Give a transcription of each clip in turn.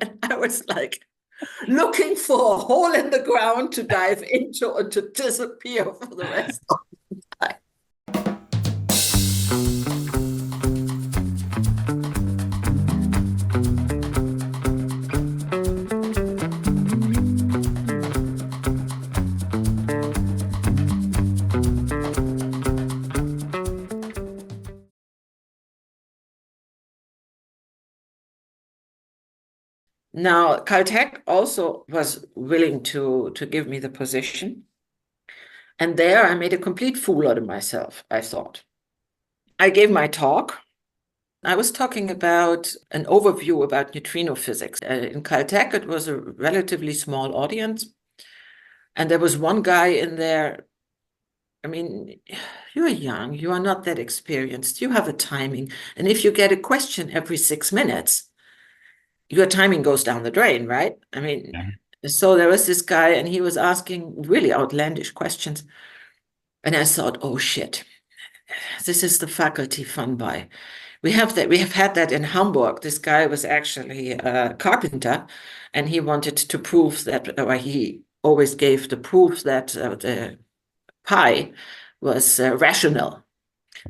And I was like looking for a hole in the ground to dive into and to disappear for the rest of the time. Now, CalTech also was willing to give me the position. And there I made a complete fool out of myself, I thought. I gave my talk. I was talking about an overview about neutrino physics. In CalTech, it was a relatively small audience. And there was one guy in there. I mean, you're young, you are not that experienced, you have a timing. And if you get a question every 6 minutes, your timing goes down the drain, right? I mean, Yeah. so there was this guy and he was asking really outlandish questions. And I thought, oh shit, this is the faculty fun by. We have had that in Hamburg. This guy was actually a carpenter and he wanted to prove that, or he always gave the proof that the pi was rational.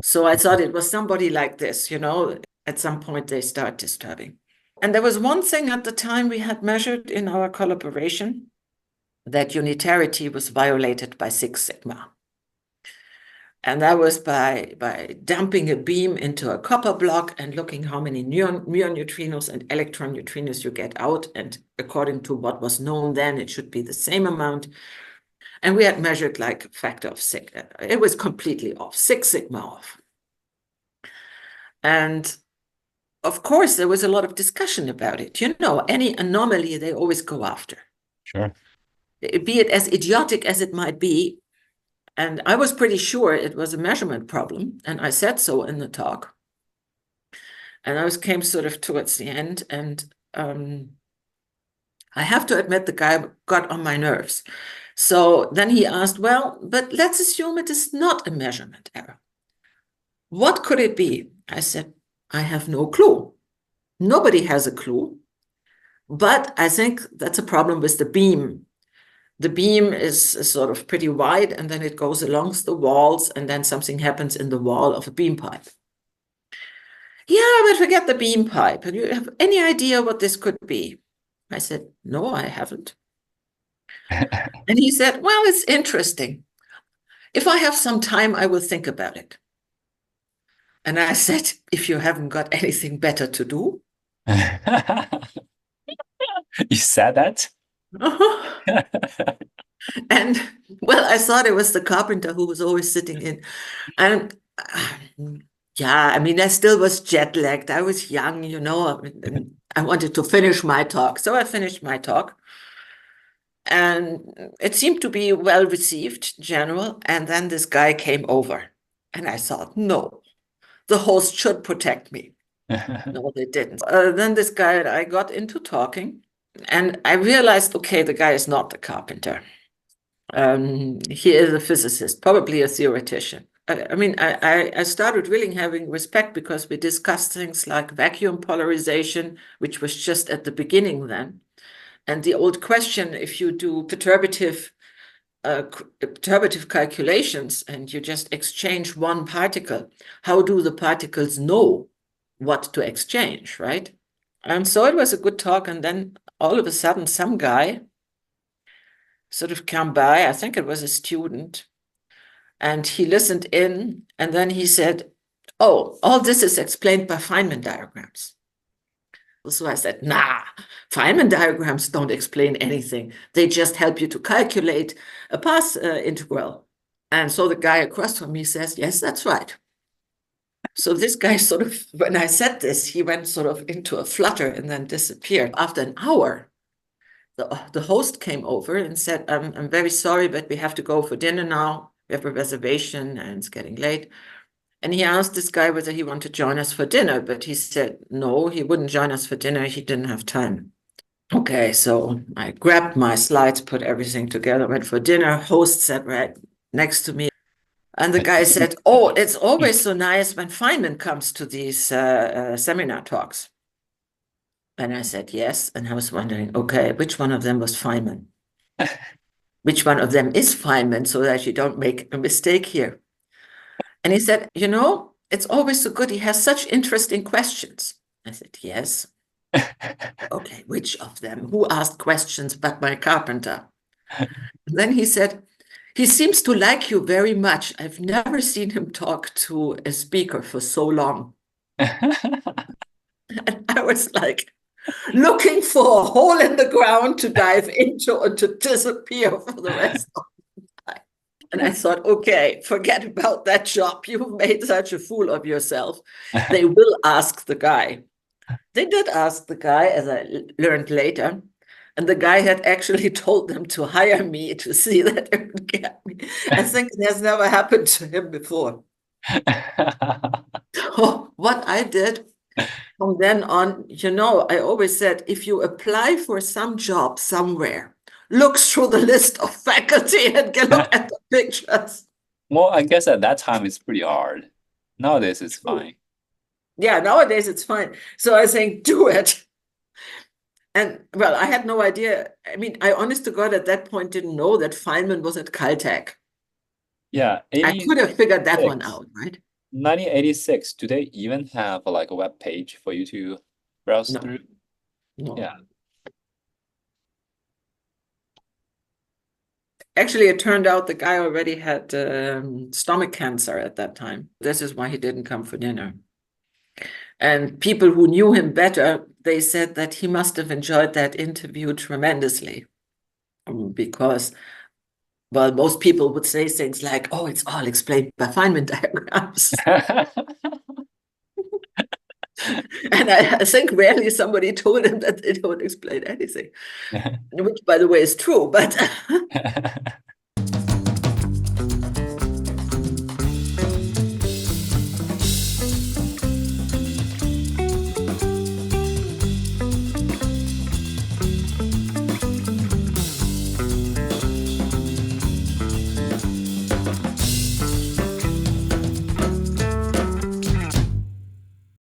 So I thought it was somebody like this, at some point they start disturbing. And there was one thing at the time we had measured in our collaboration, that unitarity was violated by Six Sigma. And that was by dumping a beam into a copper block and looking how many muon neutrinos and electron neutrinos you get out. And according to what was known then, it should be the same amount. And we had measured like a factor of 6. It was completely off, 6 sigma off. And of course, there was a lot of discussion about it. Any anomaly, they always go after. Sure. Be it as idiotic as it might be. And I was pretty sure it was a measurement problem. And I said so in the talk. And I came sort of towards the end. And I have to admit, the guy got on my nerves. So then he asked, well, but let's assume it is not a measurement error. What could it be? I said, I have no clue. Nobody has a clue. But I think that's a problem with the beam. The beam is sort of pretty wide, and then it goes along the walls, and then something happens in the wall of a beam pipe. Yeah, but forget the beam pipe. Do you have any idea what this could be? I said, no, I haven't. And he said, well, it's interesting. If I have some time, I will think about it. And I said, if you haven't got anything better to do. You said that? And well, I thought it was the carpenter who was always sitting in. And yeah, I mean, I still was jet lagged. I was young, and I wanted to finish my talk. So I finished my talk. And it seemed to be well received, general. And then this guy came over. And I thought, no, the host should protect me. No, they didn't. Then this guy and I got into talking. And I realized, okay, the guy is not the carpenter. He is a physicist, probably a theoretician. I started really having respect because we discussed things like vacuum polarization, which was just at the beginning then. And the old question, if you do perturbative calculations and you just exchange one particle, how do the particles know what to exchange, right? And so it was a good talk. And then all of a sudden, some guy sort of came by. I think it was a student. And he listened in. And then he said, oh, all this is explained by Feynman diagrams. So I said, nah, Feynman diagrams don't explain anything. They just help you to calculate a path integral. And so the guy across from me says, yes, that's right. So this guy sort of, when I said this, he went sort of into a flutter and then disappeared. After an hour, the host came over and said, I'm very sorry, but we have to go for dinner now. We have a reservation and it's getting late. And he asked this guy whether he wanted to join us for dinner, but he said no, he wouldn't join us for dinner. He didn't have time. Okay, so I grabbed my slides, put everything together, went for dinner. Host sat right next to me. And the guy said, oh, it's always so nice when Feynman comes to these seminar talks. And I said, yes. And I was wondering, okay, which one of them was Feynman? Which one of them is Feynman so that you don't make a mistake here? And he said, it's always so good. He has such interesting questions. I said, yes. Okay, which of them? Who asked questions but my carpenter? And then he said, he seems to like you very much. I've never seen him talk to a speaker for so long. And I was like looking for a hole in the ground to dive into and to disappear for the rest of the time. And I thought, okay, forget about that job. You've made such a fool of yourself. They will ask the guy. They did ask the guy, as I learned later. And the guy had actually told them to hire me to see that they would get me. I think it has never happened to him before. So what I did from then on, I always said, if you apply for some job somewhere, look through the list of faculty and look at the pictures. Well, I guess at that time it's pretty hard. Nowadays it's True. fine. Yeah, nowadays it's fine. So I think do it. And well, I had no idea. I mean, I honest to God at that point didn't know that Feynman was at CalTech. Yeah, I could have figured that one 86. out, right? 1986. Do they even have like a web page for you to browse No, through? no. Yeah. Actually, it turned out the guy already had stomach cancer at that time. This is why he didn't come for dinner. And people who knew him better, they said that he must have enjoyed that interview tremendously. Because, well, most people would say things like, oh, it's all explained by Feynman diagrams. And I think rarely somebody told him that they don't explain anything, which, by the way, is true. But